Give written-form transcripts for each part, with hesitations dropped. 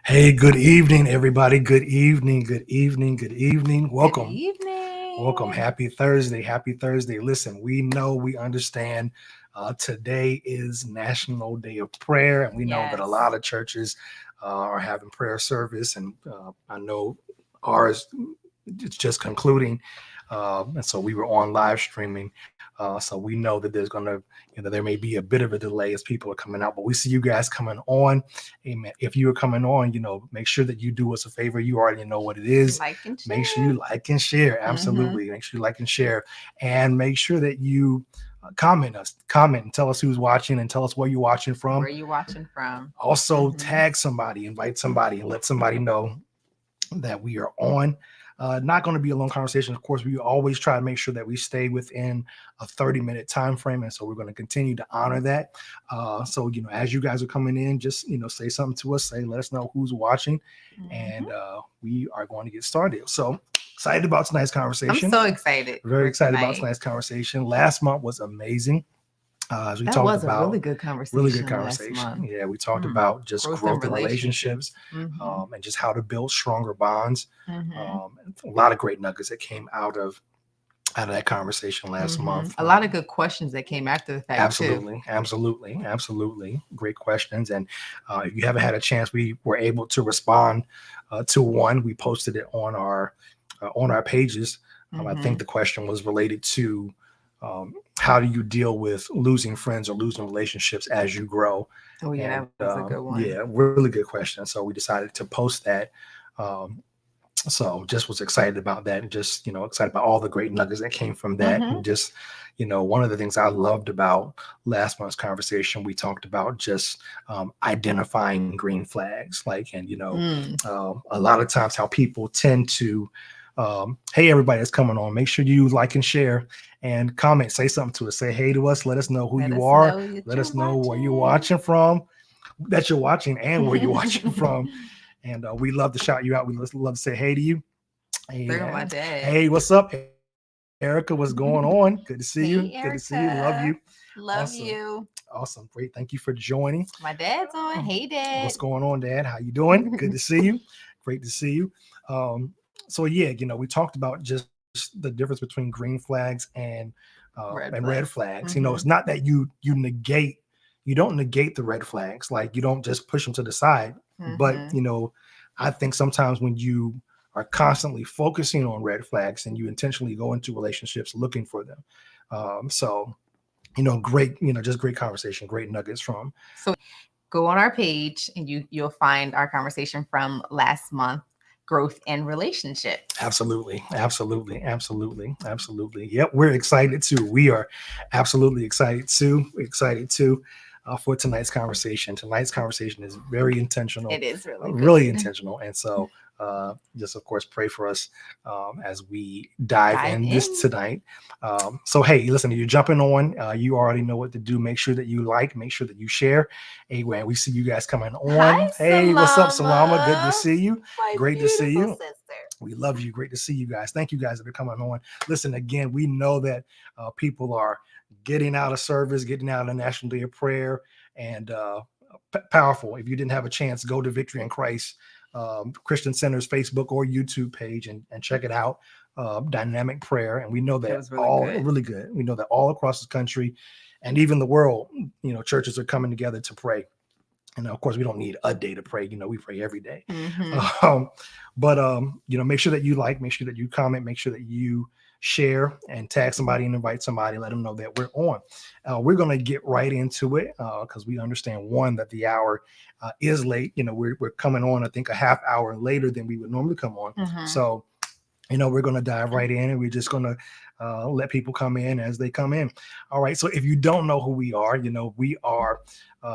Hey, good evening, everybody. Good evening, good evening, good evening. Good Welcome. Welcome. evening. Happy Thursday. Happy Thursday. Listen, we know, we understand today is National Day of Prayer, and we know that a Yes. lot of churches are having prayer service, and I know ours it's just concluding. And so we were on live streaming. So we know that there's going to, there may be a bit of a delay as people are coming out, but we see you guys coming on. Amen. If you are coming on, make sure that you do us a favor. You already know what it is. Like and Make sure share. you like and share. Mm-hmm. Absolutely. Make sure you like and share, and make sure that you comment and tell us who's watching and tell us where you're watching from. Where you watching from? Also, Mm-hmm. tag somebody, invite somebody, and let somebody know that we are on. Not going to be a long conversation. Of course, we always try to make sure that we stay within a 30-minute time frame, and so we're going to continue to honor that. So, as you guys are coming in, just say something to us. Let us know who's watching, Mm-hmm. and we are going to get started. So excited about tonight's I'm conversation. so excited Very for excited about tonight. tonight's conversation. Last month was amazing. As we That talked was a about, really good really good conversation last conversation. month. Yeah, we talked Mm. about just Growth and growth in relationships. relationships, Mm-hmm. and just how to build stronger bonds. Mm-hmm. A lot of great nuggets that came out of that conversation last Mm-hmm. month. A lot of good questions that came after the fact too. Absolutely, absolutely, absolutely, great questions. And if you haven't had a chance, we were able to respond to one. We posted it on our pages. I Mm-hmm. think the question was related to how do you deal with losing friends or losing relationships as you grow? Oh yeah, And that was a good one. yeah, really good question. So we decided to post that. Um, so just was excited about that, and just excited about all the great nuggets that came from that. Mm-hmm. And just one of the things I loved about last month's conversation, we talked about just identifying green flags, like, and Mm. a lot of times how people tend to hey, everybody that's coming on, make sure you like and share and comment, say something to us, say hey to us, let us know who Let you us are, know that let you're us know where you're watching watching. from, that you're watching, and where you're watching from. And we love to shout you out. We love to say hey to you. Look at my And dad. hey, what's up, Erica? What's going on? Good to see you. Good to see you. Hey, Love you. Erica. Awesome. Love you. Awesome. Great. Thank you for joining. My dad's on. Hey, What's Dad. going on, Dad? How you doing? Good to see you. Great to see you. So yeah, we talked about just the difference between green flags and Red red flags. flags. It's Mm-hmm. not that you don't negate the red flags, like you don't just push them to the side. But Mm-hmm. I think sometimes when you are constantly focusing on red flags and you intentionally go into relationships looking for them. So great, just great conversation, great nuggets from. So go on our page and you'll find our conversation from last month, growth and relationships. Absolutely, absolutely, absolutely, absolutely. Yep, we're excited too. We are absolutely excited too. Excited too for tonight's conversation. Tonight's conversation is very intentional, It is really really good. intentional, and so just of course pray for us as we dive Dive in this in. tonight. So hey, listen, you're jumping on. You already know what to do. Make sure that you like. Make sure that you share. Anyway, we see you guys coming Hi, on. Hey, what's up, Salama? Good to Salama. see you. My Great to see beautiful you. sister. We love you. Great to see you guys. Thank you guys that are coming on. Listen, again, we know that people are getting out of service, getting out of National Day of Prayer, and powerful. If you didn't have a chance, go to Victory in Christ Christian Center's Facebook or YouTube page and check it out. Dynamic prayer, and we know It that was really all good. really good. We know that all across the country and even the world, churches are coming together to pray. And of course, we don't need a day to pray. We pray every day. Mm-hmm. But make sure that you like, make sure that you comment, make sure that you share and tag somebody and invite somebody, let them know that we're on. We're going to get right into it because we understand, one, that the hour is late. We're coming on, I think, a half hour later than we would normally come on. Mm-hmm. So we're going to dive right in, and we're just going to let people come in as they come in. All right. So if you don't know who we are, we are,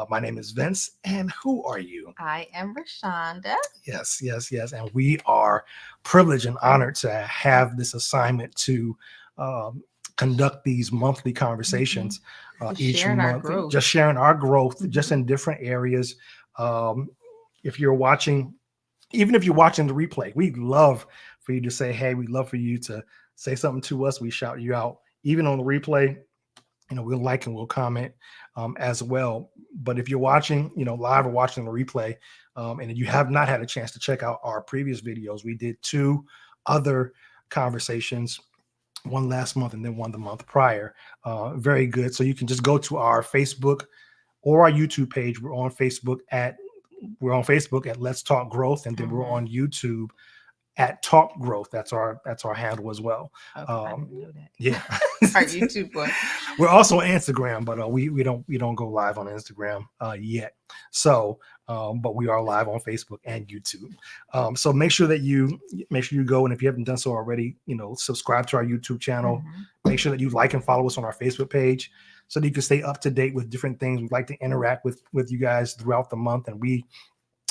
my name is Vince. And who are you? I am Rashonda. Yes, yes, yes. And we are privileged and honored to have this assignment to conduct these monthly conversations each Sharing our month, growth. just sharing our growth, Mm-hmm. just in different areas. If you're watching, even if you're watching the replay, we'd love for you to say, hey, we'd love for you to say something to us. We shout you out. Even on the replay, we'll like and we'll comment as well. But if you're watching, live or watching the replay, And if you have not had a chance to check out our previous videos, we did 2 other conversations, one last month and then one the month prior. Very good. So you can just go to our Facebook or our YouTube page. We're on Facebook at Let's Talk Growth, and then we're on YouTube at Talk Growth. That's our handle as well. Okay, I didn't know that. Yeah. Our YouTube boy. We're also on Instagram, but we don't go live on Instagram yet. So, but we are live on Facebook and YouTube. So make sure you go, and if you haven't done so already, subscribe to our YouTube channel. Make sure that you like and follow us on our Facebook page, so that you can stay up to date with different things. We'd like to interact with you guys throughout the month, and we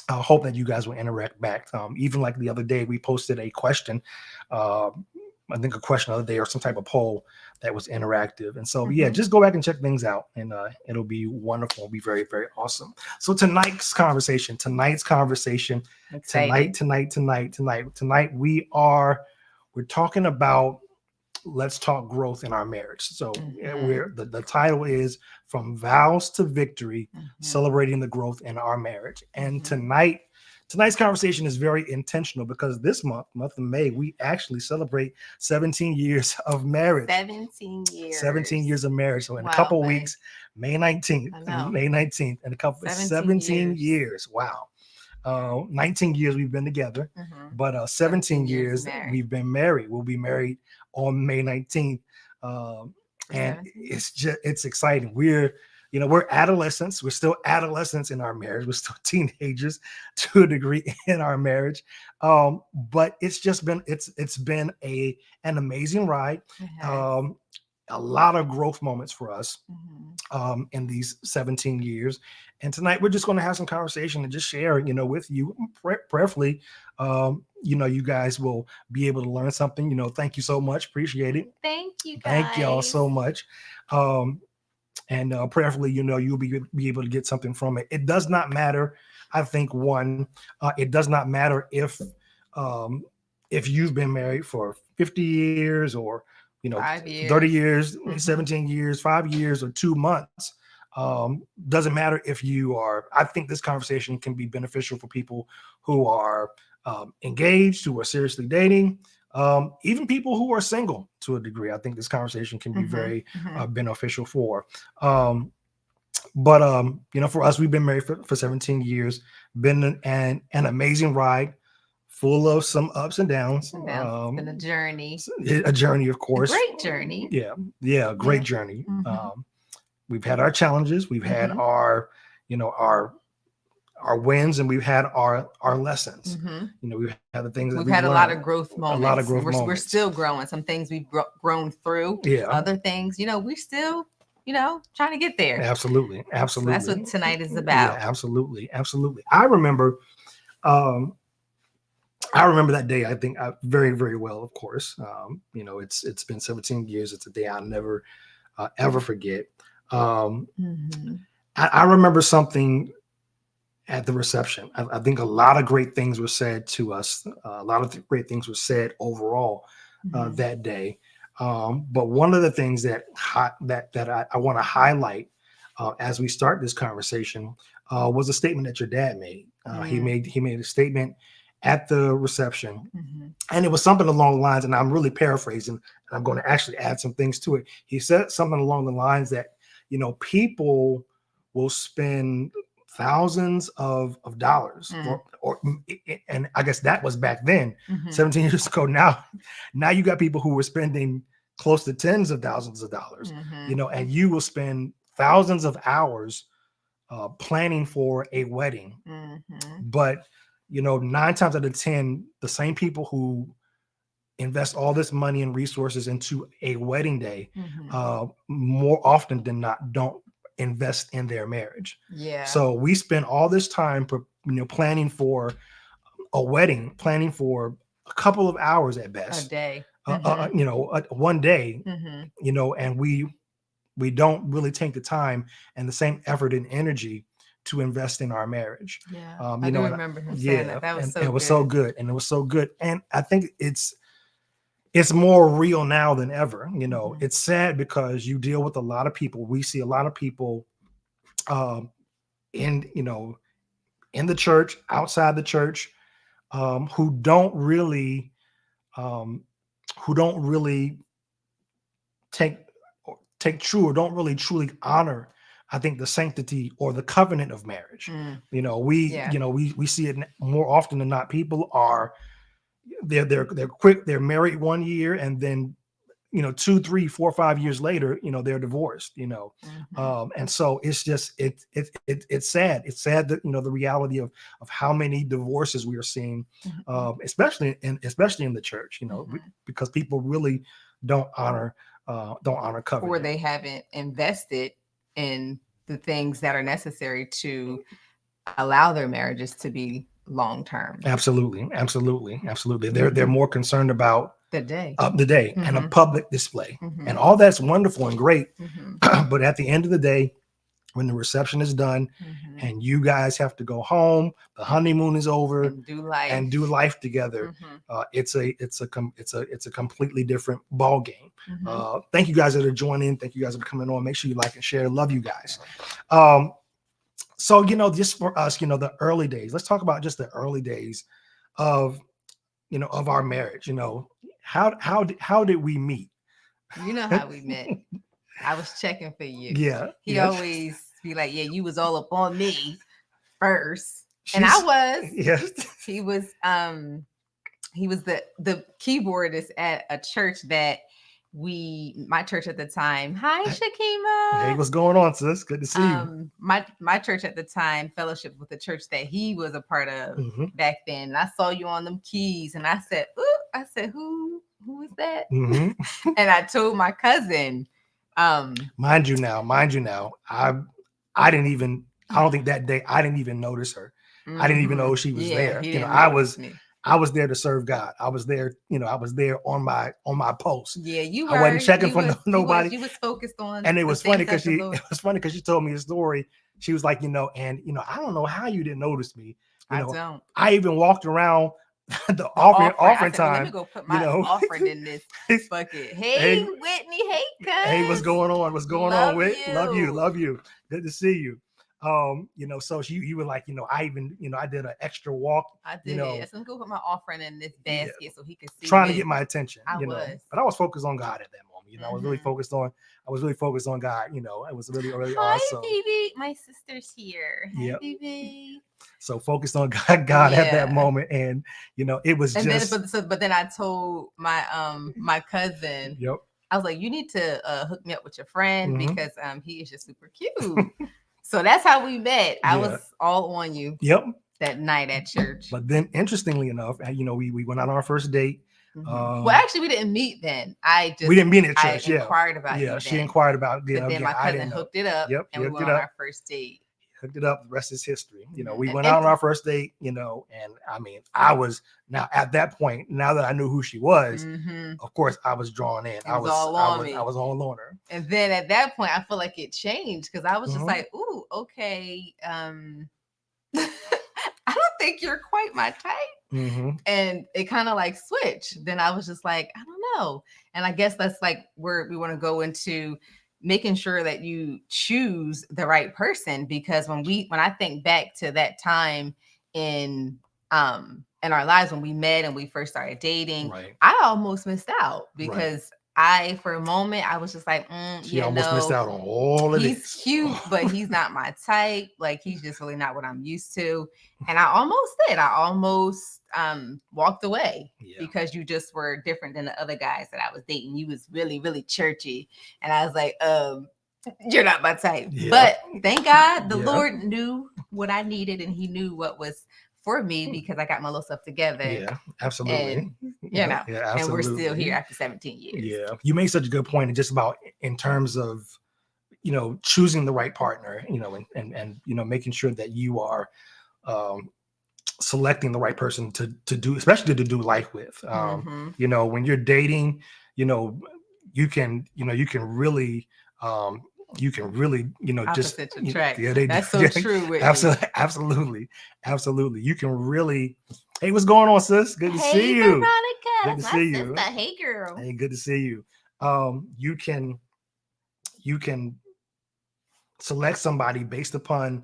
hope that you guys will interact back. Even like the other day, we posted a question. I think a question the other day, or some type of poll that was interactive. And so, yeah, just go back and check things out, and it'll be wonderful. It'll be very, very awesome. So tonight's conversation, tonight, we're talking about Let's Talk Growth in our marriage. So the title is From Vows to Victory, Celebrating the Growth in Our Marriage. And tonight's conversation is very intentional, because this month of May, we actually celebrate 17 years of marriage. 17 years. 17 years of marriage. So in a couple of weeks, May 19th, in a couple 17 years. Wow. 19 years we've been together, but 17 years we've been married. We'll be married on May 19th. And it's exciting. We're adolescents. We're still adolescents in our marriage. We're still teenagers to a degree in our marriage. But it's been an amazing ride. A lot of growth moments for us in these 17 years. And tonight we're just going to have some conversation and just share, with you. Prayerfully, you guys will be able to learn something. Thank you so much. Appreciate it. Thank you, guys. Thank y'all so much. And prayerfully, you'll be able to get something from it. It does not matter. I think it does not matter if you've been married for 50 years or 5 years. 30 years, 17 years, 5 years, or 2 months. Doesn't matter if you are. I think this conversation can be beneficial for people who are engaged, who are seriously dating, even people who are single to a degree. I think this conversation can be very beneficial for. But for us, we've been married for 17 years, been an amazing ride, full of some ups and downs. It's been a journey. A journey, of course. A great journey. Yeah, great journey. We've had our challenges. We've had our wins, and we've had our lessons. We've had the things that we've had learned. A lot of growth moments. We're still growing. Some things we've grown through. Yeah. Other things, we're still, trying to get there. Absolutely. So that's what tonight is about. Yeah, absolutely. I remember that day. I think very, very well. Of course, it's been 17 years. It's a day I'll never ever forget. I remember something at the reception. I think a lot of great things were said to us. A lot of great things were said overall that day. But one of the things that I want to highlight as we start this conversation was a statement that your dad made. He made a statement at the reception, and it was something along the lines, and I'm really paraphrasing, and I'm going to actually add some things to it. He said something along the lines that, people will spend thousands of dollars, and I guess that was back then, 17 years ago. Now you got people who were spending close to tens of thousands of dollars, and you will spend thousands of hours planning for a wedding. But 9 times out of 10, the same people who invest all this money and resources into a wedding day, more often than not, don't invest in their marriage. Yeah. So we spend all this time, planning for a wedding, planning for a couple of hours at best, a day, one day, and we don't really take the time and the same effort and energy to invest in our marriage. Yeah, I do remember him saying that. That was it was so good, and it was so good, and I think it's more real now than ever. It's sad because you deal with a lot of people. We see a lot of people, in the church, outside the church, who don't really take true, or don't really truly honor, I think, the sanctity or the covenant of marriage. We see it more often than not. People are they're quick, they're married 1 year, and then 2, 3, 4, 5 years later, they're divorced. And so it's just it's sad. It's sad that the reality of how many divorces we are seeing, especially in the church. Because people really don't honor covenant, or they haven't invested in the things that are necessary to allow their marriages to be long term. Absolutely. They're more concerned about the day and a public display, and all that's wonderful and great. But at the end of the day, when the reception is done and you guys have to go home, the honeymoon is over, and do life together, it's a completely different ball game. Thank you guys that are joining. Thank you guys for coming on. Make sure you like and share. Love you guys. So, just for us, the early days, let's talk about just the early days of our marriage. How did we meet? You know how we met. I was checking for you. Yeah. He always be like, yeah, you was all up on me first. And I was. Yes. He was the keyboardist at a church that my church at the time. Hi, Shakima. Hey, what's going on, sis? Good to see you. My church at the time fellowship with the church that he was a part of back then. And I saw you on them keys, and I said, who is that? And I told my cousin. Mind you now, I don't think that day I didn't even notice her. I didn't even know she was there. I was there to serve God. I was there, I was there on my post. Yeah, you were. I wasn't checking for nobody. You was focused on. And it was funny because she told me a story. She was like, I don't know how you didn't notice me. I even walked around the offering time. Let me go put my offering in this bucket. Hey, Whitney. Hey, cuz. Hey, what's going on? What's going on, Whit? Love you. Good to see you. So you were like, I even, I did an extra walk. I did. So I'm gonna go put my offering in this basket so he could see. Trying to get my attention. I was. But I was focused on God at that moment. I was really focused on God. It was really awesome. Hi, baby. My sister's here. Hi, baby. So focused on God at that moment, and it was but then I told my cousin. Yep. I was like, you need to hook me up with your friend because he is just super cute. So that's how we met. I was all on you. Yep. That night at church. But then, interestingly enough, we went on our first date. Well, actually, we didn't meet then. We didn't meet at church. I inquired about you. Yeah, she inquired about. But then my cousin hooked it up. Yep. And we went on our first date. Hooked it up. The rest is history. We went out on our first date. And I mean, I was now at that point. Now that I knew who she was, of course, I was drawn in. I was all on her. And then at that point, I feel like it changed because I was just like, "Ooh, okay." I don't think you're quite my type. And it kind of like switched. Then I was just like, I don't know. And I guess that's like where we want to go into making sure that you choose the right person, because when I think back to that time in our lives when we met and we first started dating, I almost missed out because for a moment, I was just like, she almost missed out on all of this. He's cute, but he's not my type. Like, he's just really not what I'm used to. And I almost did. I almost walked away because you just were different than the other guys that I was dating. You was really, really churchy. And I was like, you're not my type. Yeah. But thank God the Lord knew what I needed, and he knew what was for me because I got my little stuff together. Yeah, absolutely. And, and we're still here after 17 years. Yeah. You made such a good point just about in terms of, choosing the right partner, and making sure that you are selecting the right person to do, especially to do life with. When you're dating, you can really just attract. That's so true. Absolutely. You can really. Hey, what's going on, sis? Good to see you. Veronica. Good to see you. Hey, girl. Hey, good to see you. You can select somebody based upon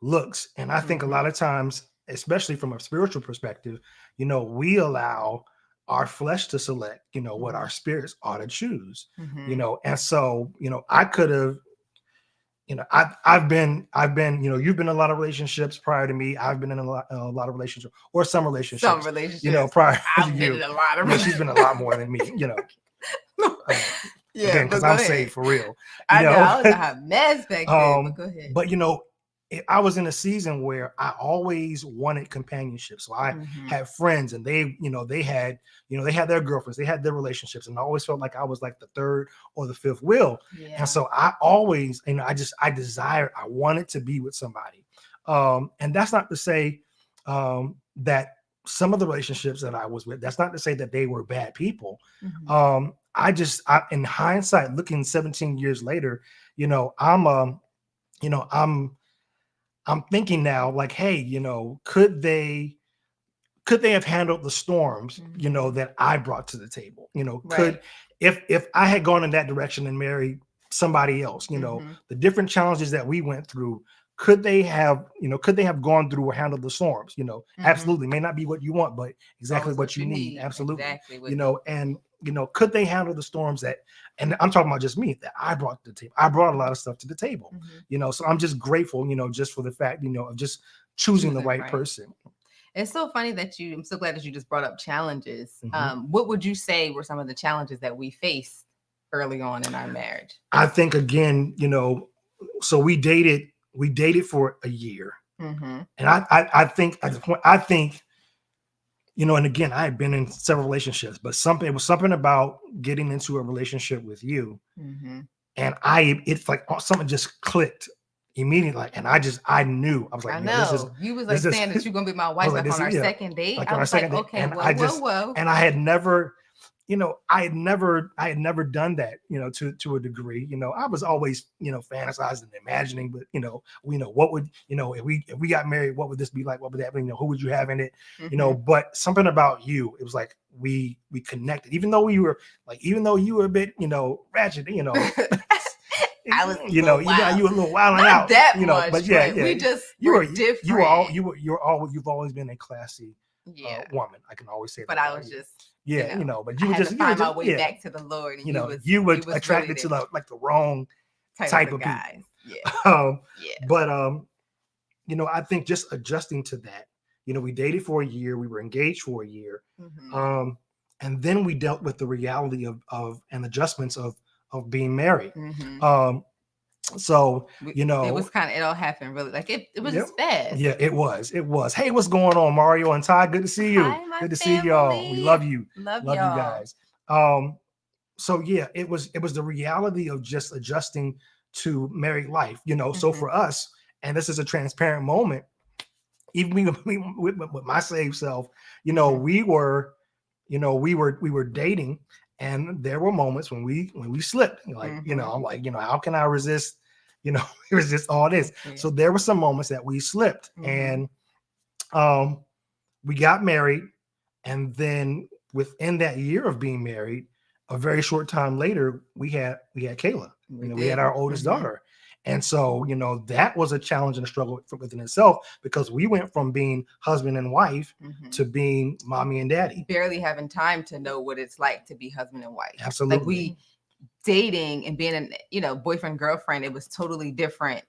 looks. And I think a lot of times, especially from a spiritual perspective, we allow our flesh to select, what our spirits ought to choose, and so, I could have, I've been, you've been in a lot of relationships prior to me. I've been in a lot of relationships, or some relationships, prior to I've you. been in a lot of She's been a lot more than me, yeah, again, because I'm saved for real. I know I was a hot mess back then, but go ahead. But I was in a season where I always wanted companionship. So I had friends, and they had their girlfriends, they had their relationships, and I always felt like I was like the third or the fifth wheel. Yeah. And so I always, I wanted to be with somebody. And that's not to say that some of the relationships that I was with, that's not to say that they were bad people. In hindsight, looking 17 years later, I'm thinking now, like, hey, could they have handled the storms, that I brought to the table? Could, if I had gone in that direction and married somebody else, the different challenges that we went through, could they have gone through or handled the storms? Absolutely. May not be what you want, but exactly what you need. Absolutely. Exactly and could they handle the storms and I'm talking about just me, that I brought to the table. I brought a lot of stuff to the table, so I'm just grateful, just for the fact, of just choosing the right person. It's so funny I'm so glad that you just brought up challenges. What would you say were some of the challenges that we faced early on in our marriage? I think, again, so we dated for a year. And I think at the point, and again, I had been in several relationships, but it was something about getting into a relationship with you. And it's like something just clicked immediately. And I knew, I was like, you was like saying that you're going to be my wife, like on our second date. I was like, okay, and whoa. And I had never, I had never done that, to a degree. I was always, fantasizing and imagining, but what would, if we got married, what would this be like? What would that be? Who would you have in it? But something about you, it was like we connected, even though you were a bit, ratchet, I was, you were a little wild and out, that much, but yeah, we just were different. You've always been a classy woman. I can always say that. But I was just. But you were just find my way back to the Lord. And you were attracted really to the wrong type of guys. But I think just adjusting to that. We dated for a year. We were engaged for a year, and then we dealt with the reality of and adjustments of being married. So, it was it all happened really like it was just fast. Yeah, it was. Hey, what's going on, Mario and Ty? Good to see you. Hi, good to see y'all. We love you. Love you guys. So yeah, it was the reality of just adjusting to married life, So for us, and this is a transparent moment, even with my saved self, we were dating. And there were moments when we slipped, I'm like, how can I resist, resist all this? So there were some moments that we slipped, and we got married. And then within that year of being married, a very short time later, we had Kayla. We had our oldest daughter. And so, that was a challenge and a struggle within itself, because we went from being husband and wife to being mommy and daddy. Barely having time to know what it's like to be husband and wife. Absolutely. Like we dating and being boyfriend, girlfriend, it was totally different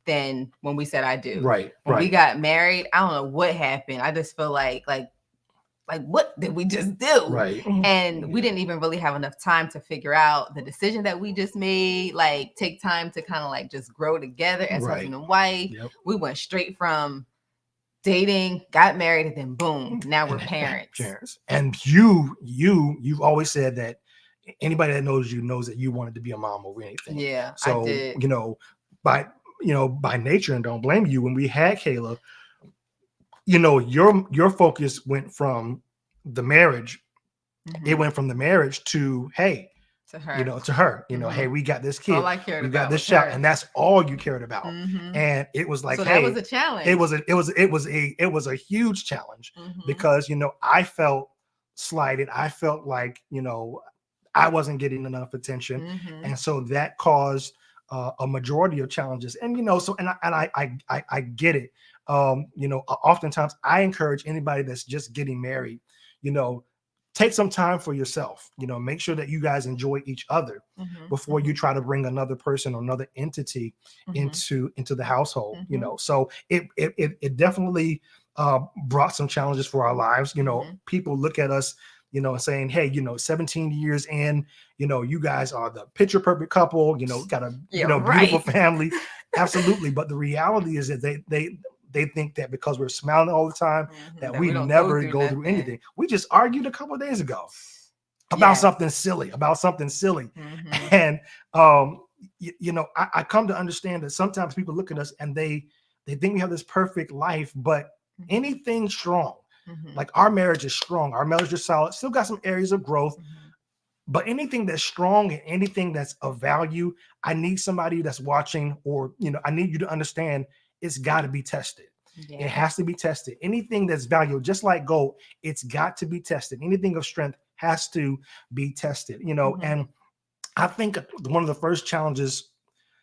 than when we said I do. Right. When we got married, I don't know what happened. I just feel like what did we just do? Right. And we didn't even really have enough time to figure out the decision that we just made, take time to kind of just grow together as husband and wife. Yep. We went straight from dating, got married, and then boom, now we're parents. And you've always said that anybody that knows you knows that you wanted to be a mom over anything. Yeah. So, I did. By nature, and don't blame you, when we had Kayla, your focus went from the marriage. It went from the marriage to, hey, to her, hey, we got this kid. All I cared we about got this child, and that's all you cared about. And it was like, so hey, that was a challenge. It was a huge challenge, because I felt slighted. I felt like I wasn't getting enough attention, and so that caused a majority of challenges. And so I get it. Oftentimes I encourage anybody that's just getting married, take some time for yourself. Make sure that you guys enjoy each other before you try to bring another person or another entity into the household. So it definitely brought some challenges for our lives. People look at us, saying, hey, 17 years in, you guys are the picture perfect couple, got a beautiful family. Absolutely. But the reality is that they think that because we're smiling all the time, that we never go through anything. We just argued a couple of days ago about something silly, And I come to understand that sometimes people look at us and they think we have this perfect life, but anything strong, like our marriage is strong, our marriage is solid, still got some areas of growth. But anything that's strong and anything that's of value, I need somebody that's watching, or, I need you to understand it's got to be tested. Yeah. It has to be tested. Anything that's valuable, just like gold, it's got to be tested. Anything of strength has to be tested, and I think one of the first challenges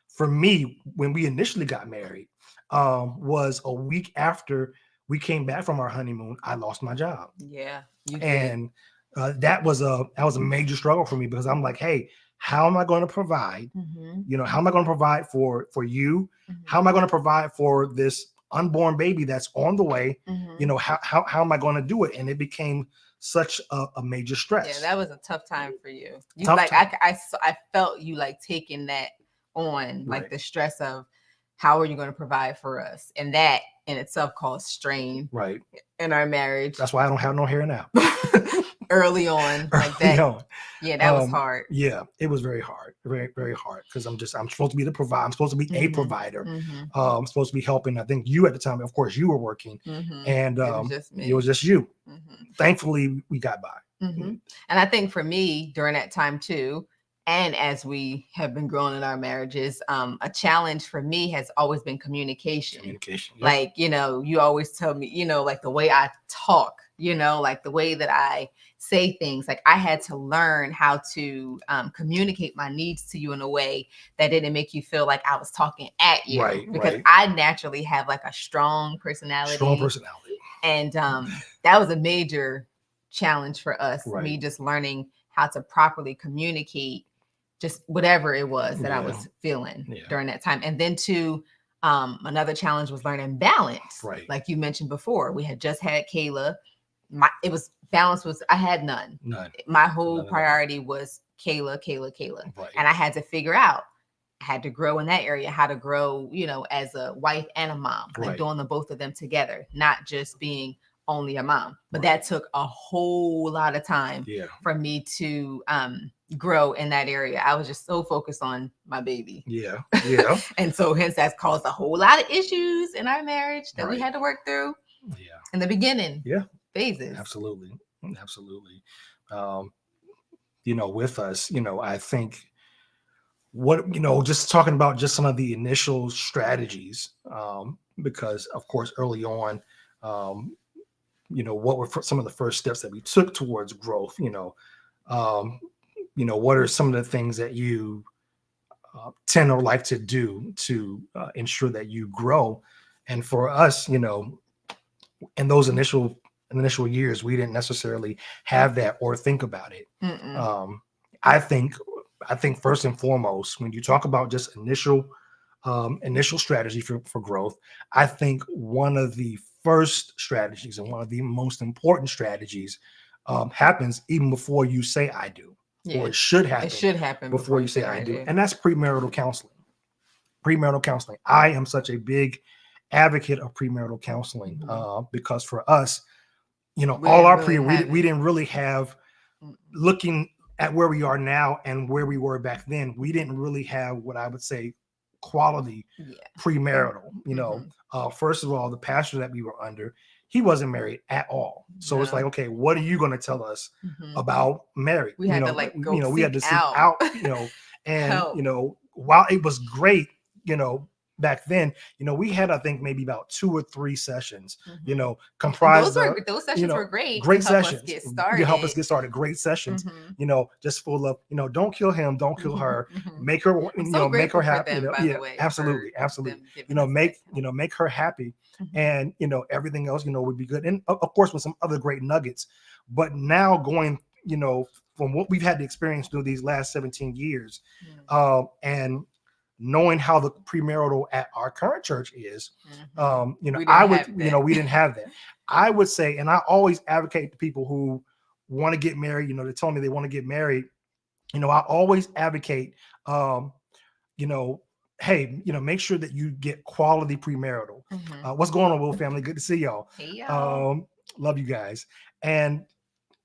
for me when we initially got married was a week after we came back from our honeymoon, I lost my job. Yeah. You did. And that was a major struggle for me, because I'm like, hey, how am I going to provide? How am I going to provide for you? How am I going to provide for this unborn baby that's on the way? How am I going to do it? And it became such a major stress. Yeah, that was a tough time for you. I felt you like taking that on, like the stress of how are you going to provide for us, and that in itself caused strain in our marriage. That's why I don't have no hair now. Early on, like that. Yeah, that was hard. Yeah, it was very hard, very, very hard, because I'm supposed to be the provider. I'm supposed to be a provider. I'm supposed to be helping. I think you at the time, of course, you were working, and it was just you. Thankfully, we got by. And I think for me during that time too, and as we have been growing in our marriages, a challenge for me has always been communication. Yep. Like, you always tell me, like the way I talk, like the way that I say things, like I had to learn how to communicate my needs to you in a way that didn't make you feel like I was talking at you. Because I naturally have like a strong personality. And that was a major challenge for us, me just learning how to properly communicate just whatever it was that I was feeling during that time. And then another challenge was learning balance. Like you mentioned before, we had just had Kayla. I had none. My whole priority was Kayla. And I had to figure out, I had to grow in that area, how to grow, as a wife and a mom, like doing the both of them together, not just being only a mom. But that took a whole lot of time for me to grow in that area. I was just so focused on my baby. Yeah. And so hence that's caused a whole lot of issues in our marriage that we had to work through in the beginning phases. Absolutely. With us, I think just talking about just some of the initial strategies, because of course early on, what were some of the first steps that we took towards growth? What are some of the things that you tend or like to do to ensure that you grow? And for us, in those initial years, we didn't necessarily have that or think about it. I think first and foremost, when you talk about just initial strategy for growth, I think one of the first strategies and one of the most important strategies happens even before you say I do. Or it should happen before you say I do. And that's premarital counseling. I am such a big advocate of premarital counseling because for us, we didn't really have, looking at where we are now and where we were back then, we didn't really have what I would say quality premarital. First of all, the pastor that we were under, he wasn't married at all. So it's like, okay, what are you going to tell us about marriage? We had to seek out, and help. While it was great, back then, we had, I think, maybe about 2 or 3 sessions, Mhm. And comprised of, those sessions were great to great help us sessions. get You help us started. get started. Great sessions, Mhm. just full of, don't kill him, don't kill her, Mhm. make her, I'm so make her grateful for happy. them, by Yeah, the way, for absolutely, absolutely. them giving us that help. Make her happy, Mhm. and everything else, would be good. And of course, with some other great nuggets. But now going, from what we've had to experience through these last 17 years, Mm. and knowing how the premarital at our current church is, Mhm. We I didn't would, have that. we didn't have that. I would say, and I always advocate to people who want to get married, they tell me they want to get married. I always advocate, um, you know, hey, make sure that you get quality premarital. Mhm. What's going on, Will family? Good to see y'all. Hey, y'all. Um, Love you guys. And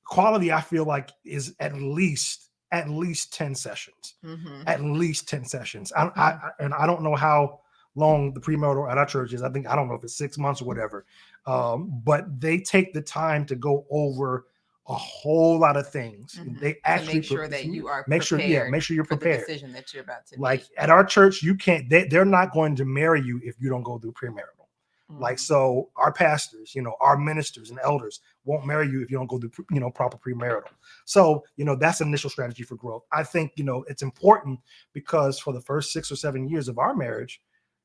quality, I feel like, is at least 10 sessions. Mhm. At least 10 sessions. Mhm. And I don't know how long the premarital at our church is. I don't know if it's 6 months or whatever. But they take the time to go over a whole lot of things. Mhm. They To actually make sure that you are make sure, yeah, prepared make sure you're for the prepared. decision that you're about to Like make. at our church, you can't, they're not going to marry you if you don't go through premarital. Like, Mhm. so our pastors, our ministers and elders won't marry you if you don't go through, proper premarital. So, that's an initial strategy for growth. I think, it's important because for the first 6 or 7 years of our marriage,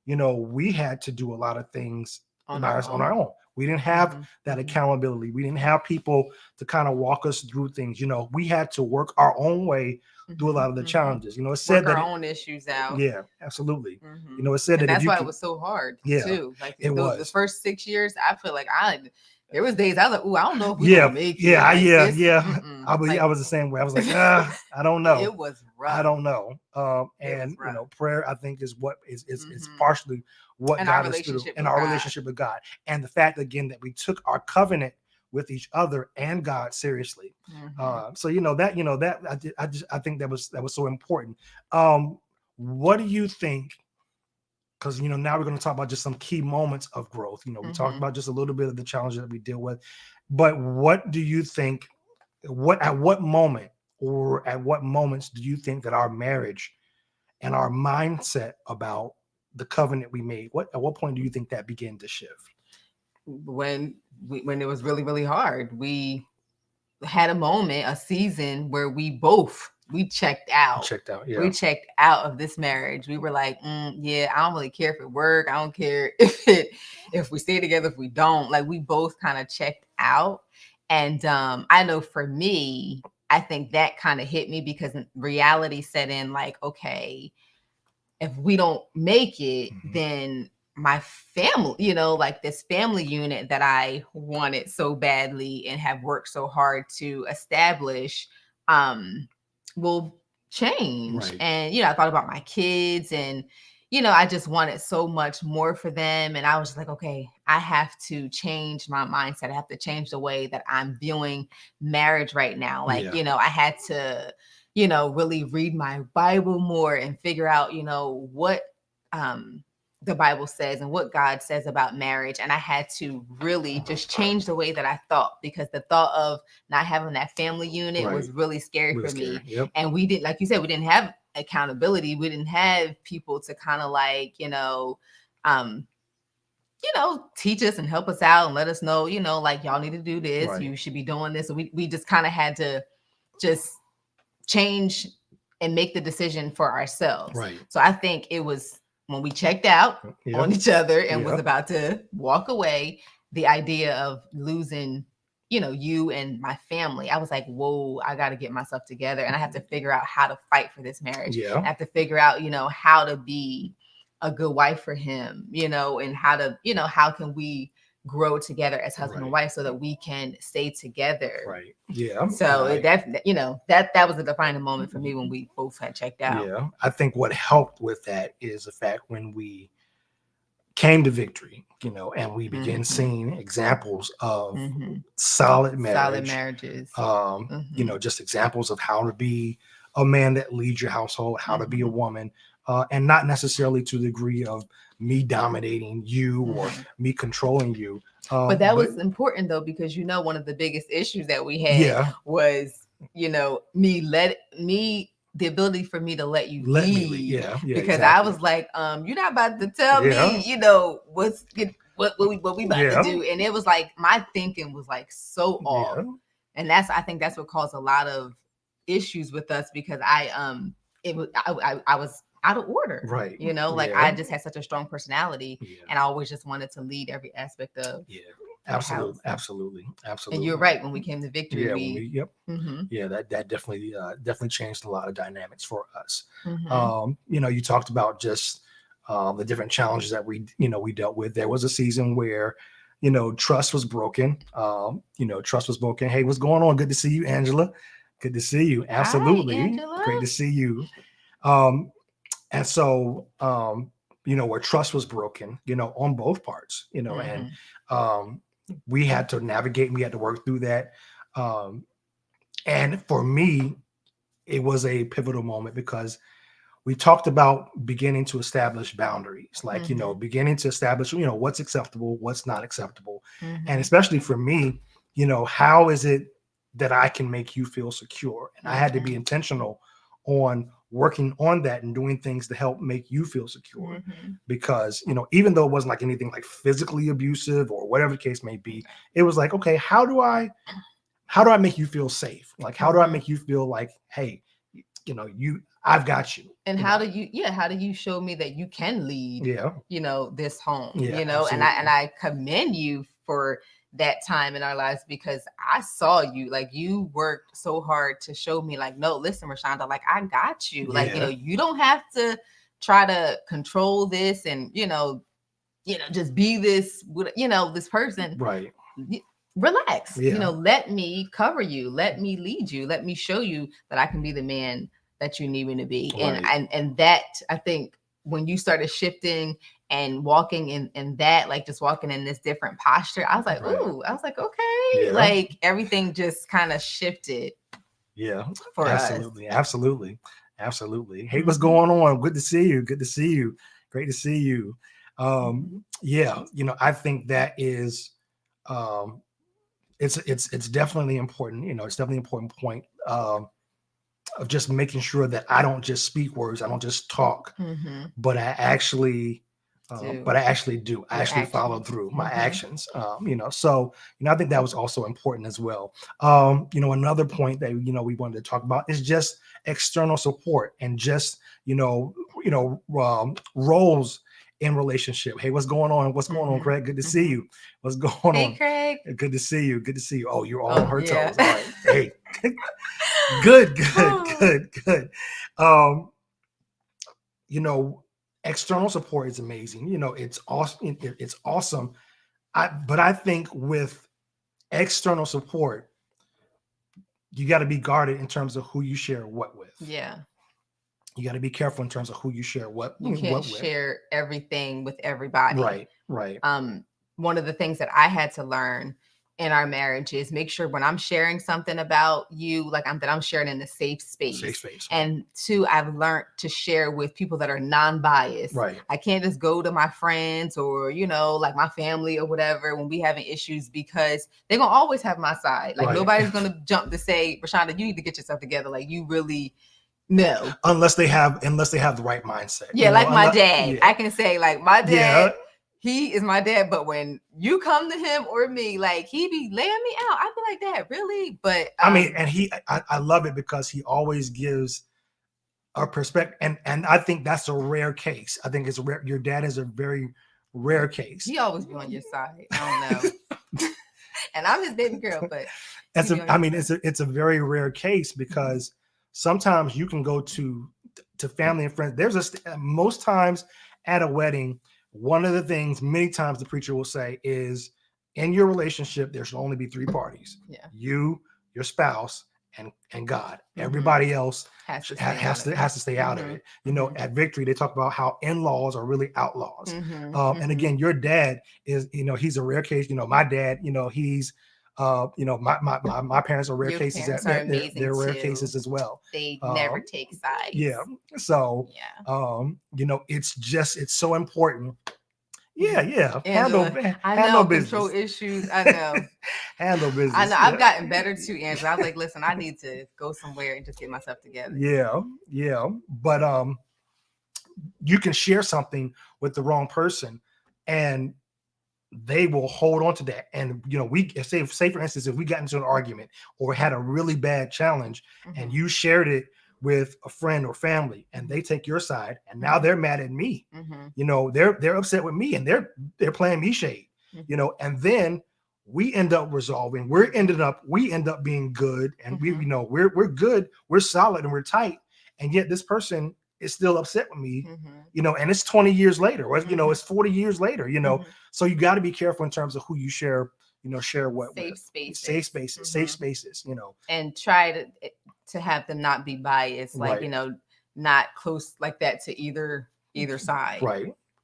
we had to do a lot of things On our on our own. own. We didn't have Mhm. that Mhm. accountability. We didn't have people to kind of walk us through things. We had to work our own way through a lot of the Mhm. Mhm. challenges. It said Work that our own issues out. yeah, absolutely. Mhm. It said And that if that's you why it could, was so hard yeah, too. Like it the was. first 6 years, I feel like there was days I was like, "Ooh, I don't know if we're gonna Yeah, make it." yeah, Like yeah, this, yeah. mm-mm. I Like was the same way. I was like, I don't know. it was I rough. don't know. It was And rough. prayer, I think, is what is Hmm. partially what And our got us through relationship in with our God. relationship with God, and the fact again that we took our covenant with each other and God seriously. Hmm. So that I think that was so important. What do you think? Because now we're going to talk about just some key moments of growth. We talked Hmm. about just a little bit of the challenges that we deal with, but what do you think? What moment or at what moments do you think that our marriage and our mindset about the covenant we made, at what point do you think that began to shift? When it was really, really hard, we had a moment, a season where we checked out. Checked out, yeah. We checked out of this marriage. We were like, yeah, I don't really care if it work. I don't care if we stay together, if we don't. Like we both kind of checked out. And I know for me, I think that kind of hit me because reality set in. Like, okay, if we don't make it, then my family, like this family unit that I wanted so badly and have worked so hard to establish, will change. Right. And, I thought about my kids and, I just wanted so much more for them. And I was just like, okay, I have to change my mindset. I have to change the way that I'm viewing marriage right now. Like, Yeah. I had to really read my Bible more and figure out, what the Bible says and what God says about marriage. And I had to really just change the way that I thought because the thought of not having that family unit was Right. really scary Really for me. scary. Yep. And we didn't, like you said, we didn't have accountability. We didn't have people to kind of like, um, teach us and help us out and let us know, like y'all need to do this. Right. You should be doing this. So we just kind of had to just change and make the decision for ourselves. Right. So I think it was when we checked out on each other and was about to walk away, the idea of losing, you and my family. I was like, whoa, I got to get myself together and I have to figure out how to fight for this marriage. Yeah. I have to figure out, how to be a good wife for him, and how to, how can we grow together as husband and wife so that we can stay together. Right. Yeah. So that was a defining moment for me when we both had checked out. Yeah. I think what helped with that is the fact when we came to victory, and we began seeing examples of solid marriages. Just examples of how to be a man that leads your household, how to be a woman, and not necessarily to the degree of me dominating you or me controlling you. But that was important though, because one of the biggest issues that we had was, me the ability for me to let you Let me lead. lead. Yeah, Because exactly. I was like, you're not about to tell me, what we about to do. And it was like my thinking was like so off. And I think that's what caused a lot of issues with us, because I was out of order. Right. I just had such a strong personality, and I always just wanted to lead every aspect of Absolutely. And you're right. When we came to Victory, that definitely changed a lot of dynamics for us. You talked about just the different challenges that we dealt with. There was a season where trust was broken. Trust was broken. Hey, what's going on? Good to see you, Angela. Good to see you. Absolutely. Hi, Angela. Great to see you. And so where trust was broken, on both parts, and we had to navigate and we had to work through that. And for me, it was a pivotal moment because we talked about beginning to establish boundaries, like, beginning to establish, what's acceptable, what's not acceptable. And especially for me, how is it that I can make you feel secure? And I had to be intentional on working on that and doing things to help make you feel secure. Because, even though it wasn't like anything like physically abusive or whatever the case may be, it was like, okay, how do I make you feel safe? Like, how do I make you feel like, hey, I've got you. And how do you show me that you can lead, this home, absolutely. and I commend you for that time in our lives, because I saw you, like, you worked so hard to show me, like, no, listen, Rashonda, like, I got you. Like, you don't have to try to control this and, just be this, this person. Right. Relax. Let me cover you. Let me lead you. Let me show you that I can be the man that you need me to be. Right. And that, I think, when you started shifting and walking in that, like, just walking in this different posture, I was like, ooh, I was like, okay. Like, everything just kind of shifted. Yeah, for absolutely. Us. Absolutely. Hey, what's going on? Good to see you. Great to see you. I think that is, it's definitely important. It's definitely an important point of just making sure that I don't just speak words, I don't just talk, but I actually do. I actually follow through my actions. So I think that was also important as well. Another point that we wanted to talk about is just external support and just roles in relationship. Hey, what's going on? What's going on, Craig? Good to see you. What's going on? Hey, Craig. Good to see you. Oh, you're all on her toes. All right. Hey. Good. External support is amazing. It's awesome. It's awesome. But I think with external support, you got to be guarded in terms of who you share what with. Yeah. You got to be careful in terms of who you share what. You can't share everything with everybody. Right. One of the things that I had to learn in our marriage is make sure when I'm sharing something about you, like I'm sharing in a safe space. And two, I've learned to share with people that are non-biased. Right. I can't just go to my friends or, like my family or whatever when we having issues, because they're going to always have my side. Like nobody's going to jump to say, Rashonda, you need to get yourself together. Like you really no. Unless they have the right mindset. Yeah. Like my dad. I can say like my dad, he is my dad, but when you come to him or me, like he be laying me out, I be like, Dad, really? But and I love it because he always gives a perspective, and I think that's a rare case. I think it's rare. Your dad is a very rare case. He always be on your side. I don't know. And I'm his baby girl, but it's a very rare case because sometimes you can go to family and friends. There's most times at a wedding. One of the things many times the preacher will say is, in your relationship, there should only be three parties. Yeah. You, your spouse, and God. Everybody else has to stay out of it. At Victory, they talk about how in-laws are really outlaws. And again, your dad is, he's a rare case. My dad, he's my parents are rare your cases. They're rare cases as well. They never take sides. Yeah. So, it's so important Yeah. Angela, I Handle know control business. issues. I know. Handle I know. business. I've Yeah. gotten better too, Angela. I was like, listen, I need to go somewhere and just get myself together. Yeah. But you can share something with the wrong person, and they will hold on to that. And we say for instance, if we got into an argument or had a really bad challenge, and you shared it with a friend or family, and they take your side, and now they're mad at me. They're upset with me, and they're playing me shade. And then we end up resolving. We end up being good, and we're good, we're solid, and we're tight. And yet this person is still upset with me, and it's 20 years later, or it's 40 years later, so you got to be careful in terms of who you share what safe with. spaces. Safe spaces, and try to have them not be biased, like not close like that to either side.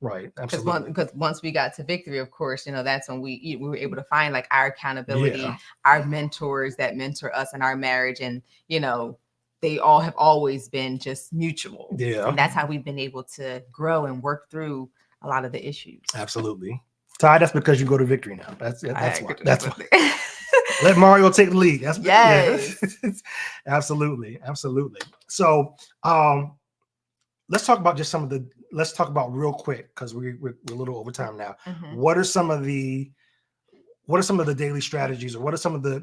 Right. Absolutely. Because once we got to victory, of course, that's when we were able to find like our accountability, our mentors that mentor us in our marriage, and they all have always been just mutual. And that's how we've been able to grow and work through a lot of the issues. Absolutely. Ty, that's because you go to victory now. That's why. That's why. Let Let Mario take the lead. That's yes. Absolutely. So let's talk about real quick, because we're a little over time now. What are some of the daily strategies, or what are some of the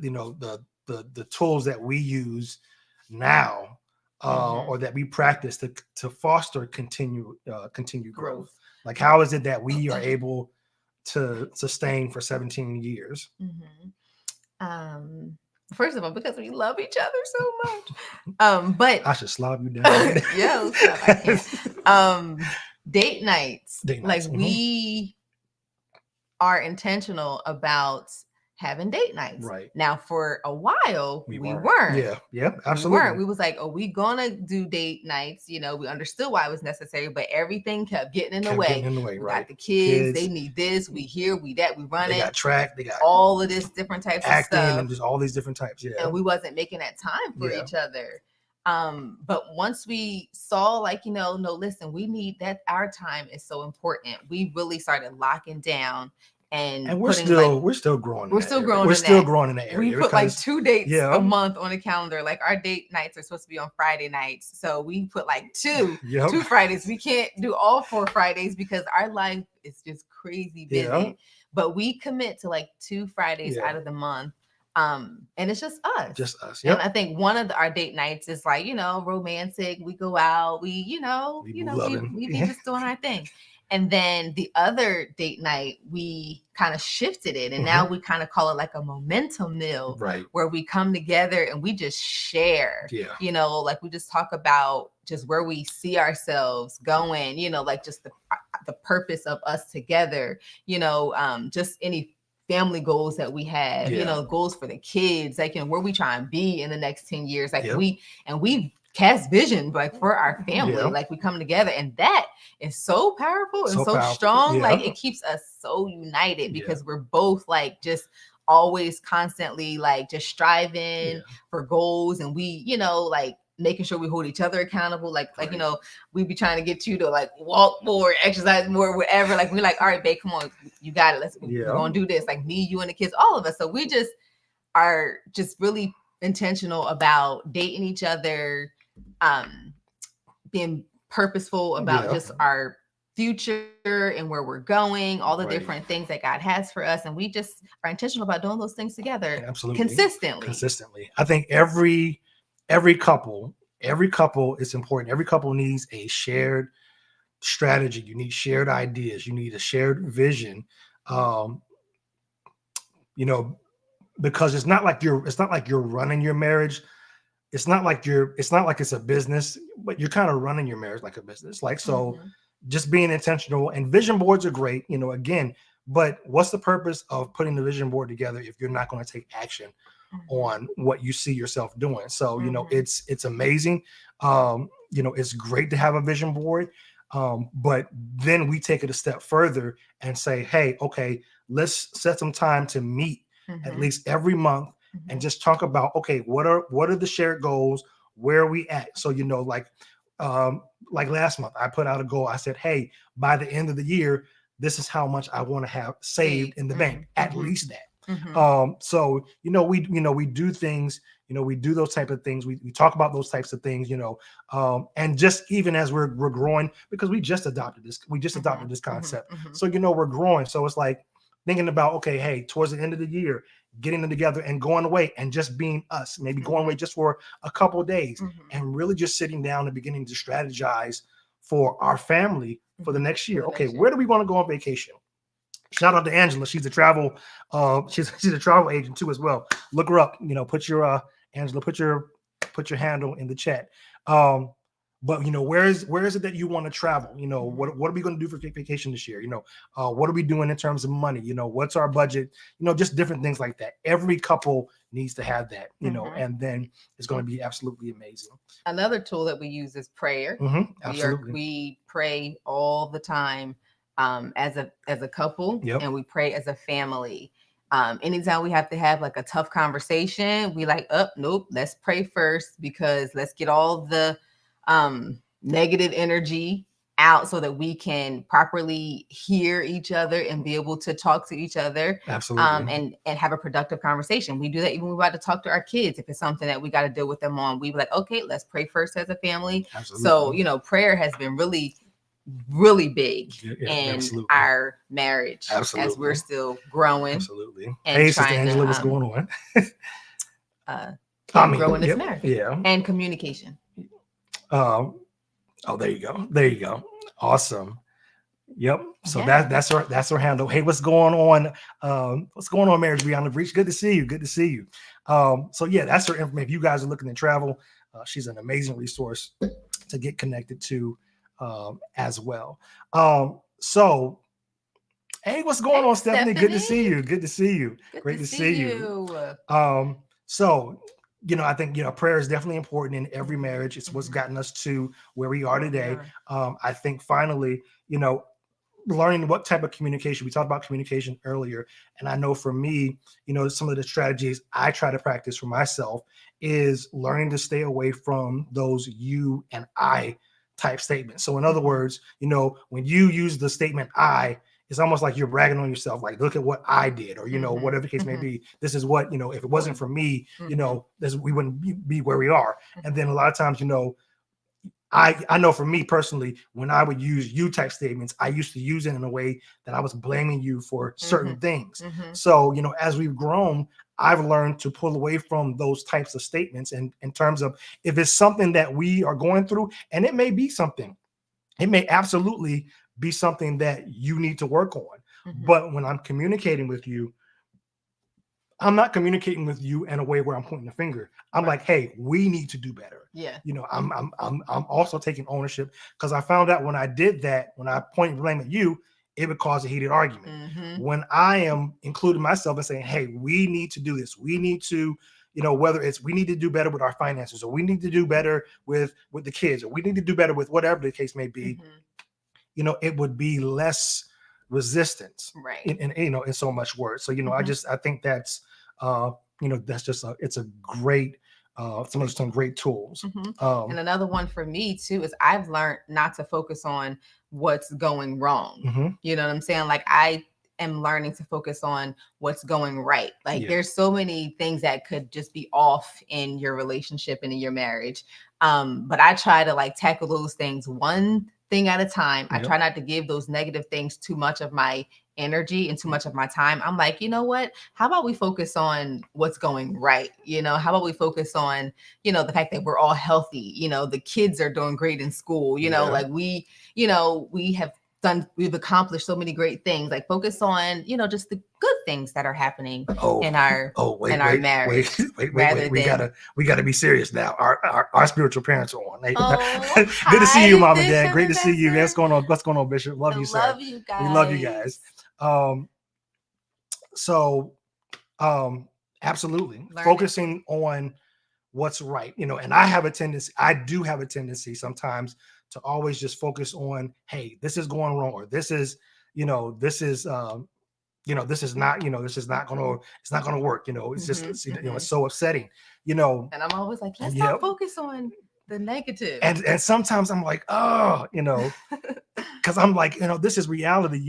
the tools that we use now, or that we practice to foster continued growth? Like, how is it that we are able to sustain for 17 years? First of all, because we love each other so much. But I should slob you down. Yeah, I can't. Date nights. Like, we are intentional about having date nights. Right. Now, for a while, we weren't. Yeah, absolutely. We was like, oh, we gonna do date nights. We understood why it was necessary, but everything kept getting in the way. We got the kids, they need this, we here, we that, we run it. They got track, they got all of this different types acting, of stuff. and just all these different types. Yeah. And we wasn't making that time for each other. But once we saw, like, no, listen, we need that. Our time is so important. We really started locking down. And we're still growing. We're still growing in that area. We put like 2 dates a month on the calendar. Like, our date nights are supposed to be on Friday nights, so we put like two Fridays. We can't do all 4 Fridays because our life is just crazy busy. But we commit to like 2 Fridays out of the month. And it's just us. And I think one of our date nights is like, romantic. We go out, we be just doing our thing. And then the other date night, we kind of shifted it. And now we kind of call it like a momentum meal, where we come together and we just share, like we just talk about just where we see ourselves going, like just the purpose of us together, just any family goals that we have, goals for the kids, like, where we try and be in the next 10 years. Like, we cast vision, like, for our family, like, we come together, and that is so powerful and so strong. Like, it keeps us so united because we're both like just always constantly like just striving for goals, and we, like, making sure we hold each other accountable. Like, we be trying to get you to like walk more, exercise more, whatever. Like, we're like, all right, babe, come on, you got it. We're gonna do this. Like, me, you, and the kids, all of us. So we just are just really intentional about dating each other, being purposeful about just our future and where we're going, all the different things that God has for us. And we just are intentional about doing those things together. Absolutely. Consistently. I think every couple is important. Every couple needs a shared strategy. You need shared ideas. You need a shared vision. Because it's not like you're running your marriage. It's not like it's a business, but you're kind of running your marriage like a business. Like, so just being intentional, and vision boards are great, again, but what's the purpose of putting the vision board together if you're not going to take action on what you see yourself doing? So, it's amazing. It's great to have a vision board. But then we take it a step further and say, hey, okay, let's set some time to meet at least every month and just talk about, okay, what are the shared goals? Where are we at? So, like last month, I put out a goal. I said, hey, by the end of the year, this is how much I want to have saved in the bank, at least that. So we do things, we do those type of things, we talk about those types of things, and just even as we're growing, because we just adopted this concept. So we're growing, so it's like thinking about, okay, hey, towards the end of the year, getting them together and going away and just being us, maybe going away just for a couple of days, and really just sitting down and beginning to strategize for our family for the next year. Okay, where do we want to go on vacation? Shout out to Angela. She's a travel, she's a travel agent too as well. Look her up. Put your Angela, put your handle in the chat. But where is it that you want to travel? What are we going to do for vacation this year? What are we doing in terms of money? What's our budget? Just different things like that. Every couple needs to have that, and then it's going to be absolutely amazing. Another tool that we use is prayer. Absolutely. We pray all the time. As a couple, and we pray as a family. Anytime we have to have like a tough conversation, we like, nope, let's pray first, because let's get all the negative energy out so that we can properly hear each other and be able to talk to each other. Absolutely. And have a productive conversation. We do that even when we're about to talk to our kids. If it's something that we got to deal with them on, we be like, okay, let's pray first as a family. Absolutely. So, prayer has been really big in our marriage as we're still growing. Absolutely. And hey, Sister Angela, what's going on? Growing this marriage. Yeah. And communication. Oh, there you go. Awesome. Yep. So that's our handle. Hey, what's going on? What's going on, Marriage Beyond the Breach? Good to see you. So yeah, that's her information. If you guys are looking to travel, she's an amazing resource to get connected to as well. So hey, what's going on, Stephanie? Good to see you. Great to see you. So I think prayer is definitely important in every marriage. It's what's gotten us to where we are today. I think finally, learning what type of communication. We talked about communication earlier, and I know for me, some of the strategies I try to practice for myself is learning to stay away from those you and I type statements. So in other words, when you use the statement I, it's almost like you're bragging on yourself, like, look at what I did, or whatever the case may be. This is what, if it wasn't for me, we wouldn't be where we are. And then a lot of times, I know for me personally, when I would use you type statements, I used to use it in a way that I was blaming you for certain things. So, as we've grown, I've learned to pull away from those types of statements, and in terms of if it's something that we are going through, and it may absolutely be something that you need to work on. But when I'm communicating with you, I'm not communicating with you in a way where I'm pointing the finger. I'm like, hey, we need to do better. Yeah. I'm also taking ownership, because I found out when I did that, when I point blame at you, it would cause a heated argument. When I am including myself and saying, hey, we need to do this. We need to, whether it's we need to do better with our finances, or we need to do better with the kids, or we need to do better with whatever the case may be, it would be less resistance, right? In so much words. So I think that's that's just it's a great some great tools. And another one for me too is I've learned not to focus on what's going wrong. You know what I'm saying? Like I am learning to focus on what's going right. Like there's so many things that could just be off in your relationship and in your marriage. But I try to like tackle those things one thing at a time. I try not to give those negative things too much of my energy and too much of my time. I'm like, you know what? How about we focus on what's going right? How about we focus on, the fact that we're all healthy, the kids are doing great in school, like we've accomplished so many great things. Like focus on, just the good things that are happening in our marriage. Wait. We gotta be serious now. Our spiritual parents are on. Good to see you, Mom and Dad. Great to see you. What's going on, Bishop? Love you, sir. Love you guys. We love you guys. Absolutely focusing on what's right, and I do have a tendency sometimes to always just focus on, hey, this is going wrong, or this is not gonna work, it's just it's so upsetting, and I'm always like, let's not focus on the negative. And sometimes I'm like, oh, because I'm like, this is reality,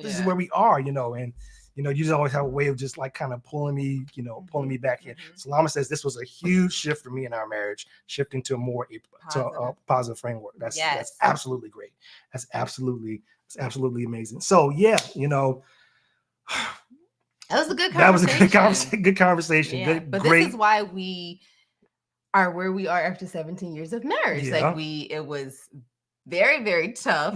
this is where we are, and you just always have a way of just like kind of pulling me, pulling me back in. Salama says this was a huge shift for me in our marriage, shifting to a positive framework. That's absolutely great. That's absolutely amazing. So yeah, that was a good conversation. That was a good conversation. Yeah. But great. This is why we are where we are after 17 years of marriage. Yeah. It was very, very tough,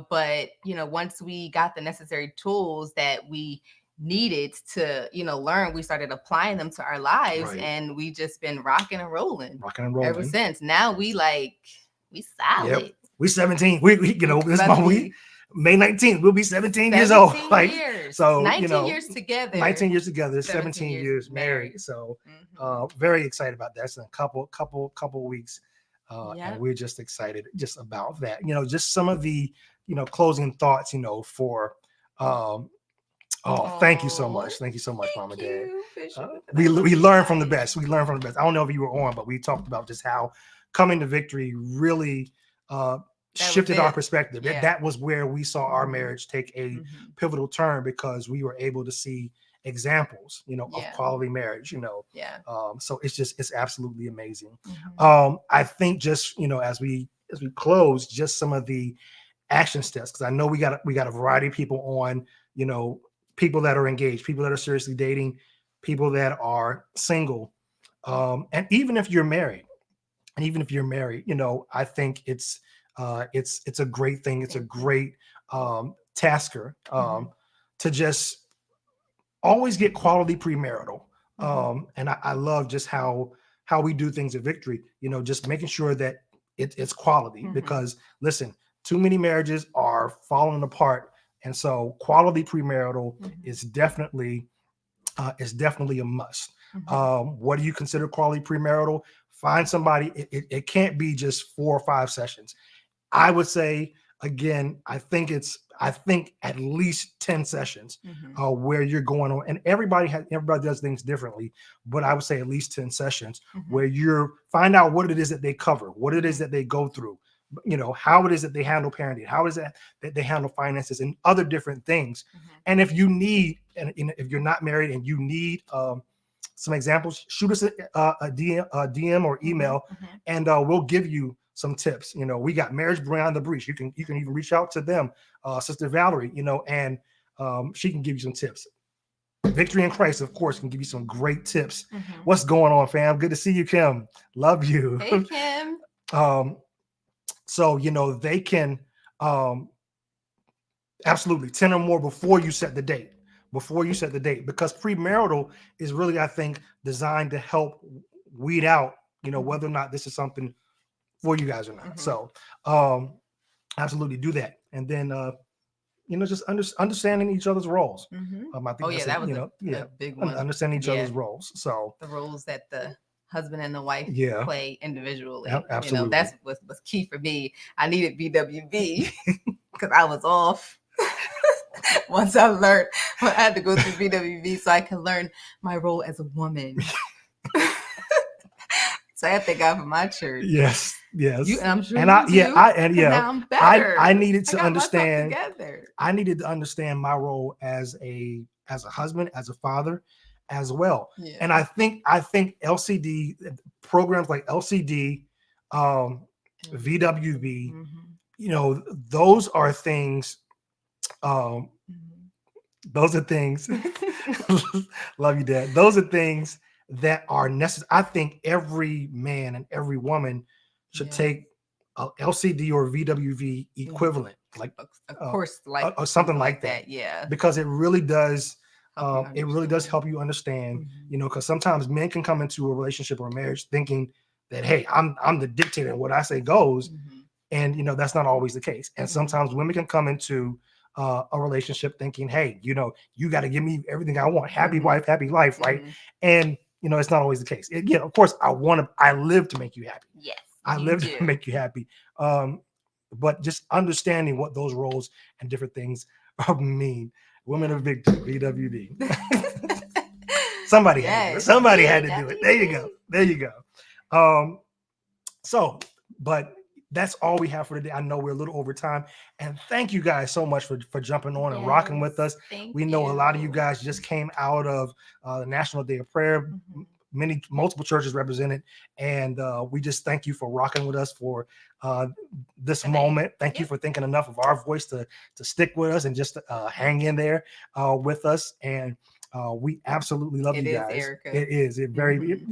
but once we got the necessary tools that we needed to, learn, we started applying them to our lives, and we just been rocking and rolling ever since. Now we solid. Yep. We 17. We this month May 19th, we'll be 17 years old. So 19 years together. 19 years together, 17 years married. So very excited about that. It's in a couple weeks. And we're just excited just about that. Just some of the, closing thoughts, for thank you so much. Thank you so much, Mom and Dad. We learn from the best. We learn from the best. I don't know if you were on, but we talked about just how coming to victory really shifted our perspective. That was where we saw our marriage take a pivotal turn, because we were able to see examples, of quality marriage, so it's absolutely amazing. I think just, as we close, just some of the action steps, because I know we got a variety of people on, people that are engaged, people that are seriously dating, people that are single, and even if you're married, I think it's a great thing. It's a great tasker to just always get quality premarital. And I love just how we do things at Victory, just making sure that it's quality, because listen, too many marriages are falling apart. And so quality premarital is definitely a must. What do you consider quality premarital? Find somebody. It can't be just 4 or 5 sessions. I would say, again, I think at least 10 sessions where you're going on, and everybody does things differently, but I would say at least 10 sessions where you find out what it is that they cover, what it is that they go through, how it is that they handle parenting, how is that they handle finances and other different things. And if you need, and if you're not married and you need some examples, shoot us a DM or email, and we'll give you some tips. We got Marriage Beyond the Breach. You can even reach out to them, Sister Valerie, and she can give you some tips. Victory in Christ, of course, can give you some great tips. What's going on, fam? Good to see you, Kim. Love you. Hey, Kim. So they can absolutely 10 or more before you set the date. Because premarital is really, I think, designed to help weed out, whether or not this is something for you guys or not. So absolutely do that. And then just understanding each other's roles. I think that was a big one. Understanding each other's roles. So the roles that the husband and the wife play individually. Absolutely. That's what was key for me. I needed BWB because I was off. Once I learned, I had to go through BWB so I can learn my role as a woman. So I thank God for my church. Yes. I'm sure. And now I'm better. I needed to understand. I needed to understand my role as a husband, as a father, as well. Yeah. And I think LCD programs like LCD, VWB, those are things. Those are things. Love you, Dad. Those are things that are necessary. I think every man and every woman should take a LCD or VWV equivalent, like a course, or something like that. Yeah, because it really does. It really does help you understand. Because sometimes men can come into a relationship or a marriage thinking that, hey, I'm the dictator and what I say goes, and that's not always the case. And sometimes women can come into a relationship thinking, hey, you got to give me everything I want. Happy wife, happy life, right? And it's not always the case. Of course, I live to make you happy. Yes, I live to make you happy. But just understanding what those roles and different things mean. Women of Victory, VWD. Somebody had to do it. There you go. So, but that's all we have for today. I know we're a little over time, and thank you guys so much for jumping on and rocking with us. We know a lot of you guys just came out of the National Day of Prayer. Multiple churches represented, and we just thank you for rocking with us for this moment. Thank you for thinking enough of our voice to stick with us and just hang in there with us. And we absolutely love you guys. Erica. It is. It very.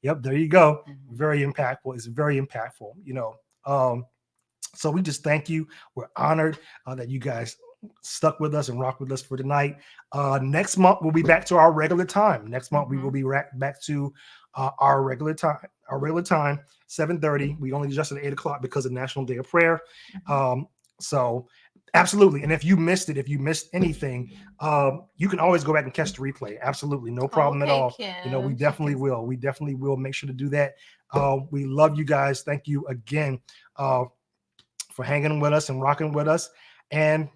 Yep. There you go. Very impactful. It's very impactful. So we just thank you. We're honored that you guys stuck with us and rock with us for tonight. Next month we'll be back to our regular time. Next month we will be back to our regular time. 7:30. We only adjusted at 8:00 because of National Day of Prayer. So absolutely. And if you missed it, if you missed anything, you can always go back and catch the replay. Absolutely, no problem at all. Kim. We definitely will. We definitely will make sure to do that. We love you guys. Thank you again for hanging with us and rocking with us. And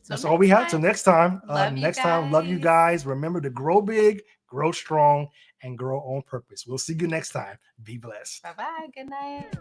that's all we have. Till next time. Love you guys. Remember to grow big, grow strong, and grow on purpose. We'll see you next time. Be blessed. Bye-bye. Good night.